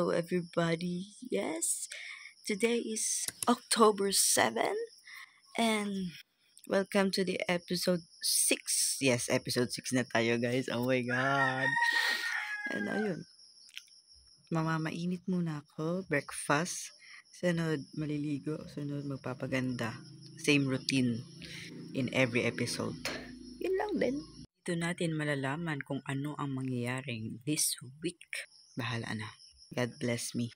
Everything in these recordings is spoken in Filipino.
Hello everybody. Yes, today is October 7 and welcome to the episode 6. Yes, episode 6 na tayo guys. Oh my god. And ayun, mamamainit muna ako, breakfast. Sunod, maliligo. Sunod, magpapaganda. Same routine in every episode. Yun lang din. Dito natin malalaman kung ano ang mangyayaring this week. Bahala na. God bless me.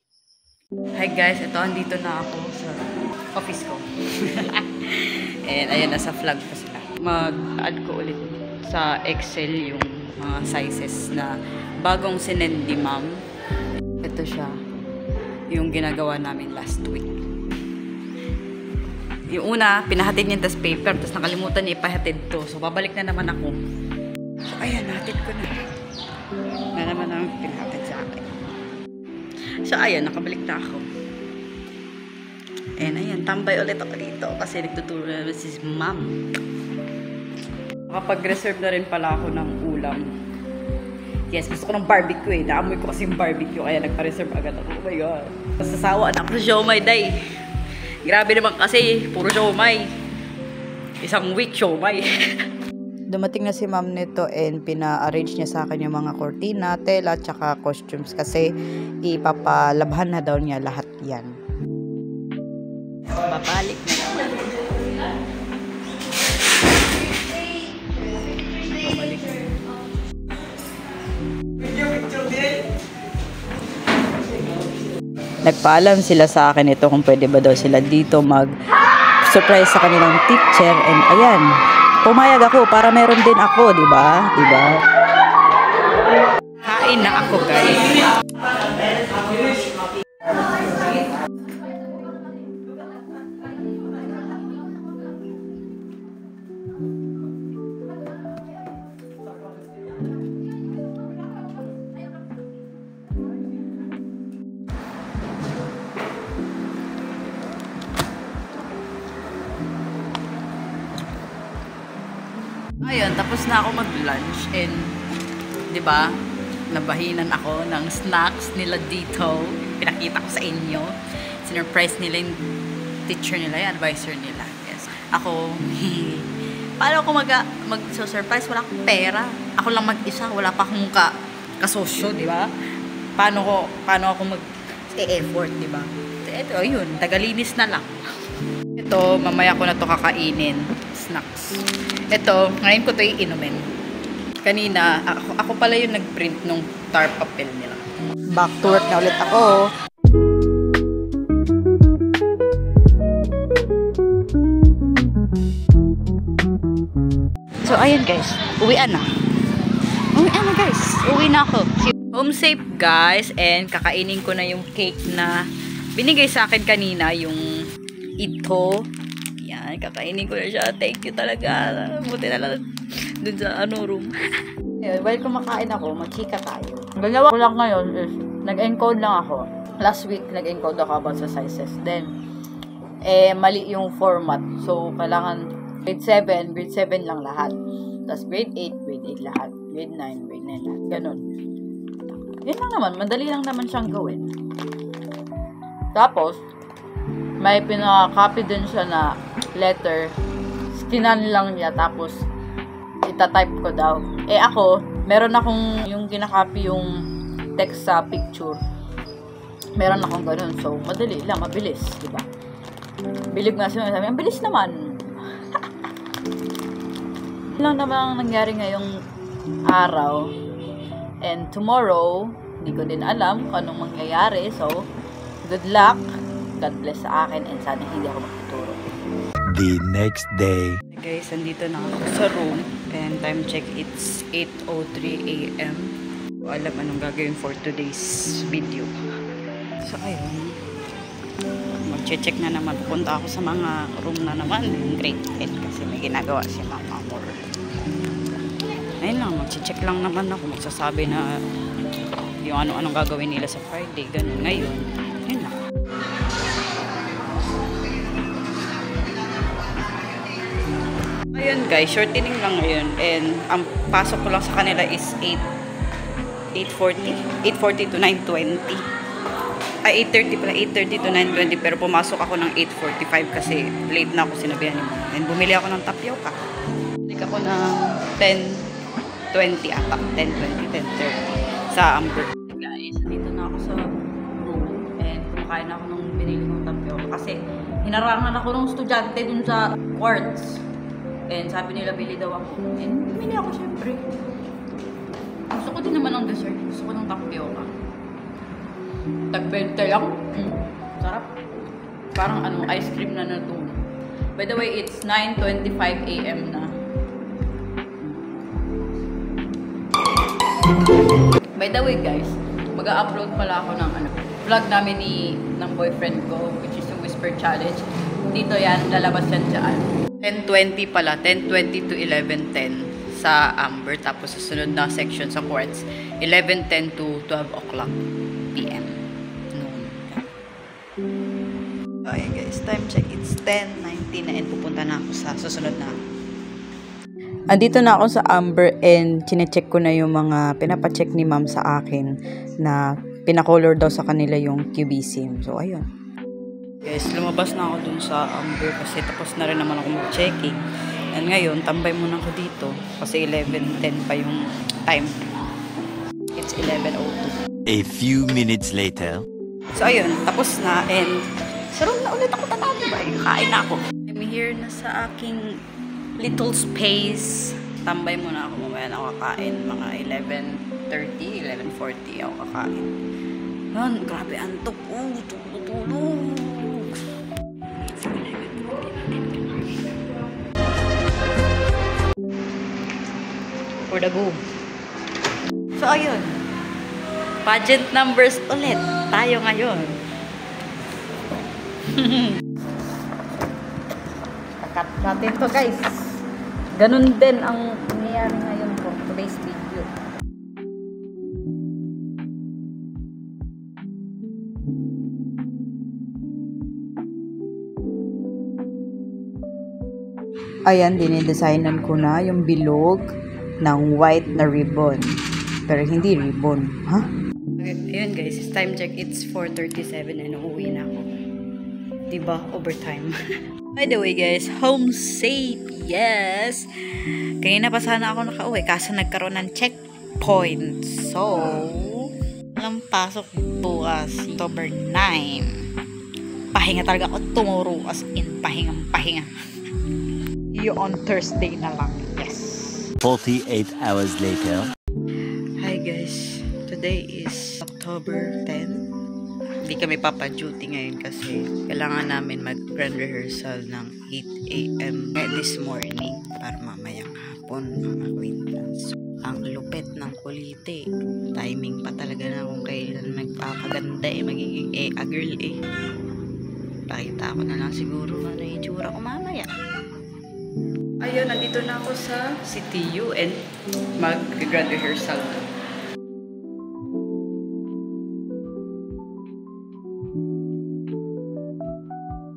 Hi guys, ito andito na ako sa office ko. And ayun, nasa vlog pa sila. Mag-add ko ulit sa Excel yung mga sizes na bagong sinend ni ma'am. Ito siya, yung ginagawa namin last week. Yung una, pinahatid niya tas paper, tapos nakalimutan niya ipahatid to. So, babalik na naman ako. So, ayan, nahatid ko na. Na naman ang pinahatid sa akin. So, ayan, nakabalik na ako. And ayan, tambay ulit ako dito kasi nagtuturo na si ma'am. Nakapag-reserve na rin pala ako ng ulam. Yes, gusto ko ng barbecue eh. Naamoy ko kasi yung barbecue, kaya nagpa-reserve agad ako. Oh my god. Nasasawa na ako sa siomay, day. Grabe naman kasi, puro siomay. Isang week siomay. Dumating na si ma'am nito and pina-arrange niya sa akin yung mga cortina, tela, tsaka costumes kasi ipapalabhan na daw niya lahat yan. Babalik na naman. Babalik na. Nagpaalam sila sa akin ito kung pwede ba daw sila dito mag-surprise sa kanilang teacher and ayan. Pumayag ako para meron din ako, di ba? Di ba? Kain na ako, guys. Ayun, tapos na ako mag-lunch and, di ba, nabahinan ako ng snacks nila dito. Pinakita ko sa inyo. Sinurprise nila yung teacher nila, yung advisor nila. Yes. Ako, paano ako mag-surprise? Wala akong pera. Ako lang mag-isa. Wala pa akong kasosyo, di ba? Paano ako mag-effort, di ba? Ito, ayun, tagalinis na lang. Ito, mamaya ko na to kakainin. Snacks. Ito, ngayon ko ito iinumin. Kanina, ako pala yung nag-print nung tar papel nila. Back to work na ulit ako. So, ayan guys. Uwian na. Uwian na guys. Uwi na ako. Home safe guys. And kakainin ko na yung cake na binigay sa akin kanina. Yung ito. Yan, kakainin ko na siya. Thank you talaga. Buti na lang dun sa room. While kumakain ako, magchika tayo. Galawa ko lang ngayon is, nag-encode lang ako. Last week, nag-encode ako about sa sizes. Then, mali yung format. So, kailangan grade 7 lang lahat. Tapos grade 8, grade 8 lahat. Grade 9, grade 9 lahat. Ganon. Yun lang naman. Madali lang naman siyang gawin. Tapos, may pinaka-copy din siya na letter. Skinan lang niya. Tapos, itatype ko daw. Ako, meron akong yung kinakopy yung text sa picture. Meron akong ganun. So, madali lang. Mabilis. Diba? Bilib nga sila. Sabi, ang bilis naman. Lang naman ang nangyari ngayong araw. And tomorrow, hindi ko din alam kung anong mangyayari. So, good luck. God bless sa akin and sana hindi ako magtuturo. The next day. Guys, andito na ako sa room and time check, it's 8:03 AM. Alam anong gagawin for today's video. So, ayun. Mag-check na naman. Pupunta ako sa mga room na naman. Grade 10 kasi may ginagawa si Mama Amor. Ayun lang, mag-check lang naman ako. Magsasabi na yung ano-anong gagawin nila sa Friday. Ganun. Ngayon, yun lang. Ayun guys, shortening lang ngayon. And ang pasok ko lang sa kanila is 8:40 to 9:20. Ay, 8:30 pala, 8:30 to 9:20, pero pumasok ako ng 8:45 kasi late na ako, sinabihan ni Mama. And bumili ako ng tapioca. Bumili ako ng 10:20 ata, 10:20, 10:30 sa Amber. Guys, dito na ako sa room and kumakain ako ng binili kong tapioca kasi hinarangan ako ng estudyante dun sa quartz. And sabi nila, bili daw ako. And bumili ako syempre. Gusto ko din naman ng dessert. Gusto ko ng tapioca. Tag-20 lang. Sarap. Parang ano, ice cream na natulog. By the way, it's 9:25 AM na. By the way, guys, mag-a-upload pala ako ng vlog namin ng boyfriend ko, which is yung Whisper Challenge. Dito yan, lalabas yan dyan. 10:20 pala, 10:20 to 11:10 sa Amber. Tapos susunod na section sa Quartz, 11:10 to 12 o'clock PM. Okay guys, time check. It's 10:19 na and pupunta na ako sa susunod na. Andito na ako sa Amber and chinecheck ko na yung mga pinapacheck ni ma'am sa akin na pinacolor daw sa kanila yung QB SIM. So, ayun. Guys, lumabas na ako dun sa Amber kasi tapos na rin naman ako mag-checking. And ngayon, tambay muna ako dito kasi 11:10 pa yung time. It's 11:02. A few minutes later. So, ayun. Tapos na and sarong na ulit ako tatabi ba? Kain na ako. I'm here na sa aking little space. Tambay muna ako. Mamaya na ako kakain. Mga 11:30, 11:40 ako kakain. Yan, grabe antok. Tulog. For the go. So, ayun. Pageant numbers ulit. Tayo ngayon. Kakat natin to guys. Ganun din ang nangyayari ngayon for today's video. Ayan, dinidesignan ko na yung bilog ng white na ribbon. Pero hindi ribbon. Ha? Okay, ayun guys, time check. It's 4:37 and uuwi na ako. Diba? Overtime. By the way guys, home safe. Yes! Kanina pa sana ako nakauwi kaso nagkaroon ng checkpoint. So, walang pasok bukas. October 9. Pahinga talaga ako tomorrow. As in, pahinga. You on Thursday na lang. Yes. 48 hours later. Hi guys. Today is October 10. Hindi kami papa-duty ngayon kasi kailangan namin mag-grand rehearsal ng 8 AM this morning para mamayang hapon mga acquaintance. Ang lupit ng kulite. Timing pa talaga na kung kailan magpapaganda magiging a girl Pakita ko na lang siguro ano yung itsura ko mamaya. Ayun, nandito na ako sa CTU and mag-grand rehearsal na.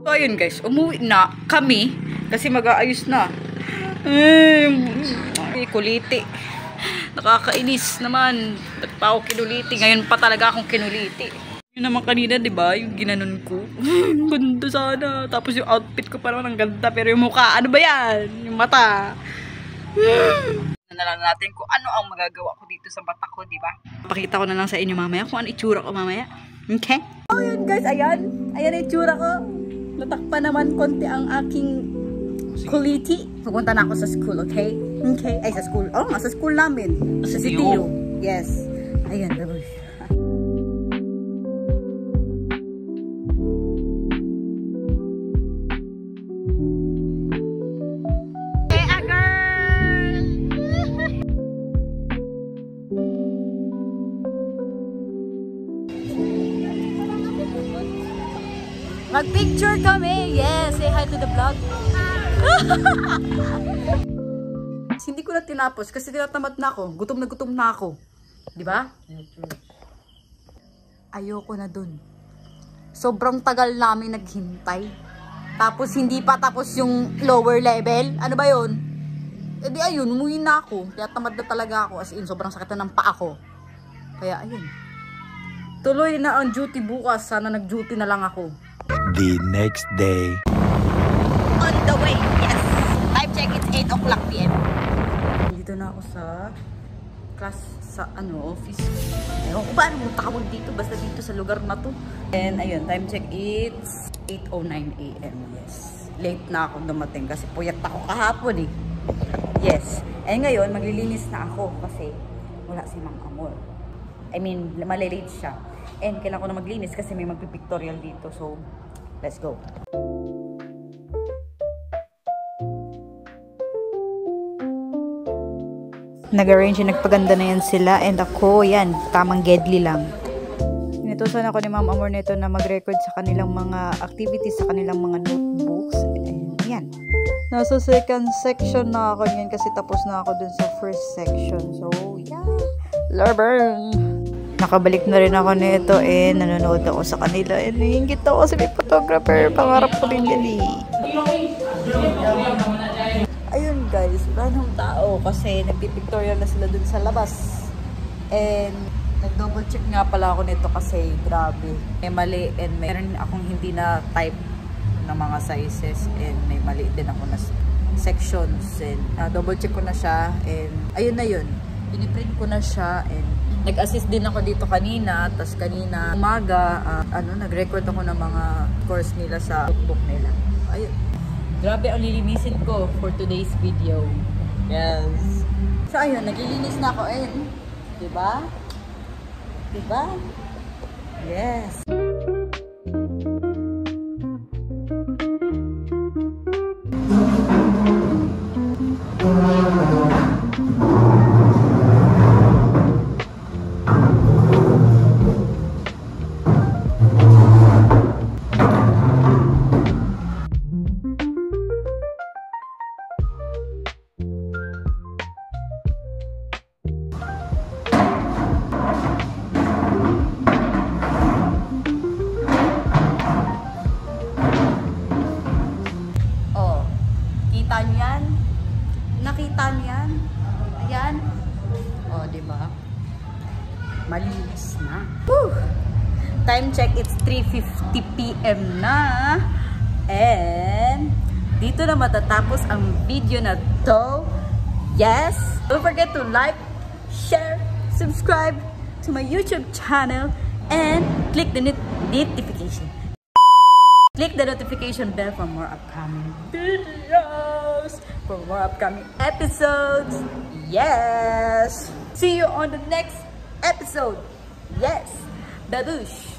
So, ayun guys, umuwi na kami kasi mag-aayos na. Kuliti. Nakakainis naman. Nagpa ako kinuliti. Ngayon pa talaga akong kinuliti. Yun naman kanina, di ba? Yung ginanon ko. Ganda sana. Tapos yung outfit ko pa naman ang ganda. Pero yung mukha, ano ba yan? Yung mata. Na lang natin kung ano ang magagawa ko dito sa mata ko, di ba? Pakita ko na lang sa inyo mamaya kung ano itsura ko mamaya. Okay? Oh, yun guys. Ayan. Ayan ang itsura ko. Natakpa naman konti ang aking kuliti. Pupunta na ako sa school, okay? Okay. Ay, sa school. Oh, sa school namin. Sa CTU. Yes. Ayan. Mag-picture kami! Yes! Say hi to the vlog! Hindi ko na tinapos kasi tinatamad na ako. Gutom na ako. Diba? Ayoko na dun. Sobrang tagal namin naghintay. Tapos hindi pa tapos yung lower level. Ano ba yun? E di ayun, umuwi na ako. Kaya tamad na talaga ako. As in, sobrang sakit na ng paa ko. Kaya ayun. Tuloy na ang duty bukas. Sana nag-duty na lang ako. The next day. On the way, yes! Time check, it's 8 o'clock p.m. Dito na ako sa class sa office. Ewan ko ba, anong tawag dito? Basta dito sa lugar na to. And ayun, time check, it's 8:09 a.m. Yes. Late na ako dumating kasi puyat ako kahapon eh. Yes. And ngayon, maglilinis na ako kasi wala si Mang Amor. I mean, malilate siya. And kailangan ko na maglinis kasi may magpipictorial dito. So, let's go. Nag-arrange, nagpaganda na yan sila. And ako, yan, tamang gedli lang. Inutusan ako ni Ma'am Amor nito na mag-record sa kanilang mga activities, sa kanilang mga notebooks. And yan. Nasa second section na ako yan kasi tapos na ako dun sa first section. So, yeah. Larbern! Nakabalik na rin ako nito and nanonood ako sa kanila. And nahingit ako kasi may photographer. Pangarap ko rin yan eh. Ayun guys, wala nang tao kasi nagpipictorial na sila dun sa labas. And nag-double check nga pala ako nito kasi grabe. May mali and meron akong hindi na type ng mga sizes and may mali din ako na sections. And double check ko na siya and ayun na yun. Piniprint ko na siya and nag-assist din ako dito kanina. Tapos kanina umaga, nag-record ako ng mga course nila sa notebook nila. Ayun. Grabe ang lilinisin ko for today's video. Yes. So ayun, naglilinis na ako and diba? Diba? Yes. Nakita niyan? Ayan. O, diba? Malinis na. Whew! Time check, it's 3:50 p.m. na. And, dito na matatapos ang video na to. Yes! Don't forget to like, share, subscribe to my YouTube channel, and click the notification. Click the notification bell for more upcoming videos, for more upcoming episodes. Yes! See you on the next episode. Yes! Babush!